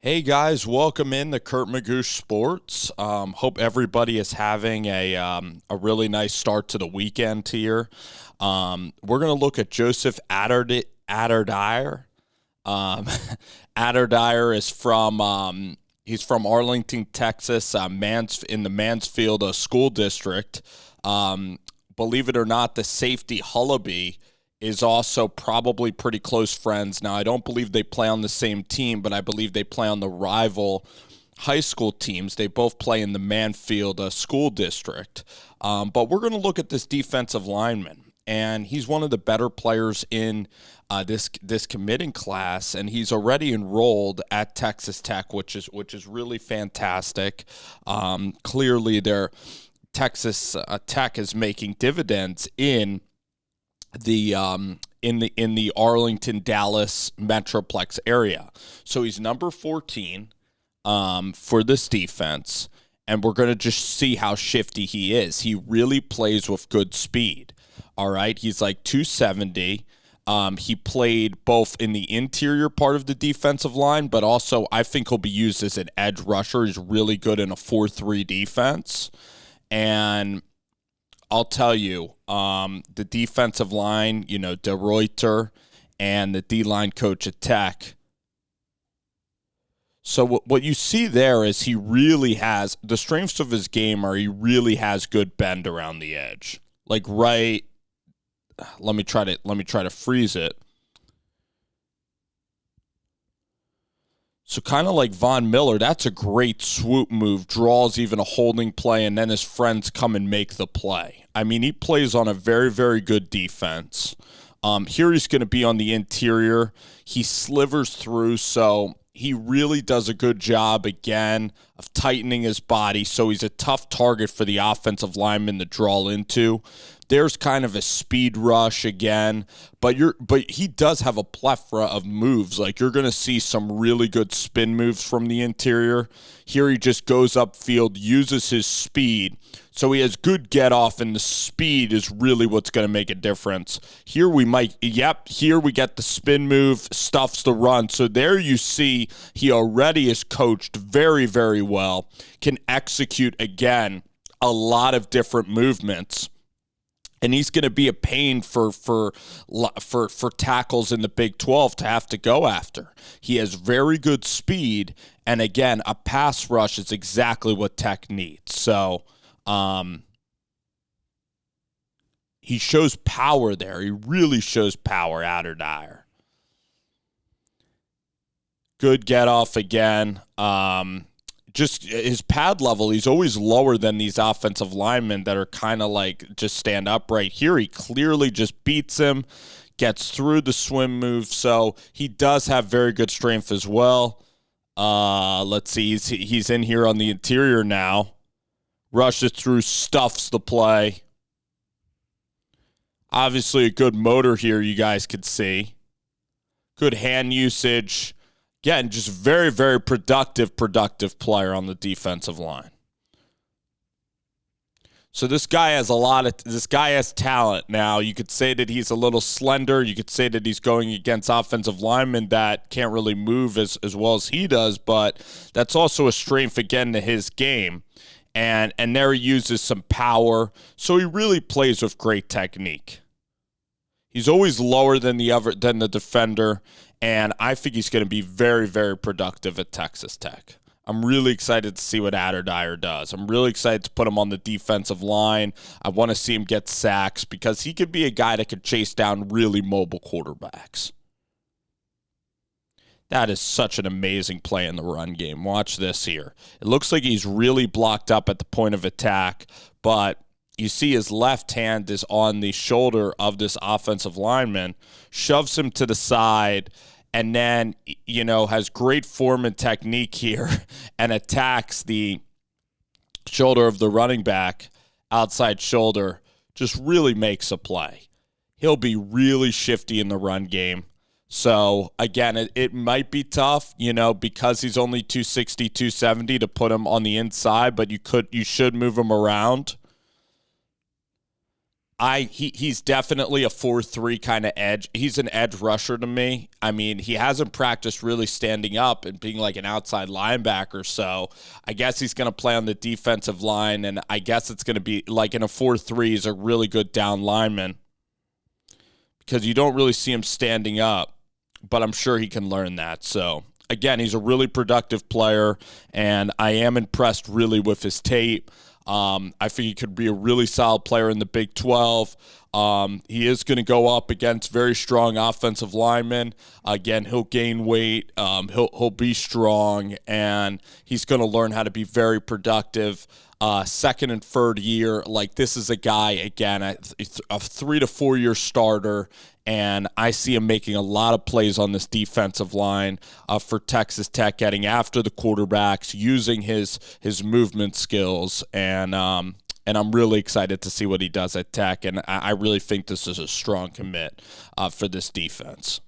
Hey guys, welcome in to Kurt Magoosh Sports. Hope everybody is having a really nice start to the weekend here. We're gonna look at Joseph Adedire. Um, Adedire is from he's from Arlington, Texas, in the Mansfield School District. Believe it or not, the safety Hullaby is also probably pretty close friends. Now, I don't believe they play on the same team, but I believe they play on the rival high school teams. They both play in the Mansfield School District. But we're going to look at this defensive lineman, and he's one of the better players in this committing class, and he's already enrolled at Texas Tech, which is really fantastic. Clearly, their Texas Tech is making dividends in the Arlington, Dallas Metroplex area. So he's number 14 for this defense, and we're going to just see how shifty he is. He really plays with good speed. All right, he's like 270. He played both in the interior part of the defensive line, but also I think he'll be used as an edge rusher. He's really good in a 4-3 defense. And I'll tell you, the defensive line, De Reuter and the D-line coach at Tech. So what you see there is he really has, the strengths of his game are he really has good bend around the edge. Like right, let me try to freeze it. So kind of like Von Miller, that's a great swoop move, draws even a holding play, and then his friends come and make the play. I mean, he plays on a very, very good defense. Here he's going to be on the interior. He slivers through, so he really does a good job, again, of tightening his body, so he's a tough target for the offensive lineman to draw into. There's kind of a speed rush again, but he does have a plethora of moves. Like, you're going to see some really good spin moves from the interior. Here he just goes upfield, uses his speed. So he has good get off, and the speed is really what's going to make a difference. Here we get the spin move, stuffs the run. So there you see he already is coached very, very well, can execute, again, a lot of different movements. And he's going to be a pain for tackles in the Big 12 to have to go after. He has very good speed, and again, a pass rush is exactly what Tech needs. So he shows power there. He really shows power, Adedire. Good get off again. Just his pad level, he's always lower than these offensive linemen that are kind of like just stand upright. Here he clearly just beats him, gets through the swim move, so he does have very good strength as well. Let's see, he's in here on the interior now. Rushes through, stuffs the play. Obviously a good motor here, you guys could see. Good hand usage. Again, just very, very productive player on the defensive line. So this guy has talent. Now, you could say that he's a little slender. You could say that he's going against offensive linemen that can't really move as well as he does, but that's also a strength, again, to his game. And there he uses some power. So he really plays with great technique. He's always lower than the defender, and I think he's going to be very, very productive at Texas Tech. I'm really excited to see what Adedire does. I'm really excited to put him on the defensive line. I want to see him get sacks because he could be a guy that could chase down really mobile quarterbacks. That is such an amazing play in the run game. Watch this here. It looks like he's really blocked up at the point of attack, but you see his left hand is on the shoulder of this offensive lineman, shoves him to the side, and then, has great form and technique here and attacks the shoulder of the running back, outside shoulder, just really makes a play. He'll be really shifty in the run game. So, again, it might be tough, because he's only 260, 270 to put him on the inside, but you should move him around. He's definitely a 4-3 kind of edge. He's an edge rusher to me. I mean, he hasn't practiced really standing up and being like an outside linebacker, so I guess he's going to play on the defensive line, and I guess it's going to be like in a 4-3, he's a really good down lineman because you don't really see him standing up, but I'm sure he can learn that. So, again, he's a really productive player, and I am impressed really with his tape. I think he could be a really solid player in the Big 12. He is going to go up against very strong offensive linemen. Again, he'll gain weight. He'll be strong, and he's going to learn how to be very productive. Second and third year, like this is a guy, again, a 3 to 4 year starter, and I see him making a lot of plays on this defensive line for Texas Tech, getting after the quarterbacks, using his movement skills, and I'm really excited to see what he does at Tech, and I really think this is a strong commit for this defense.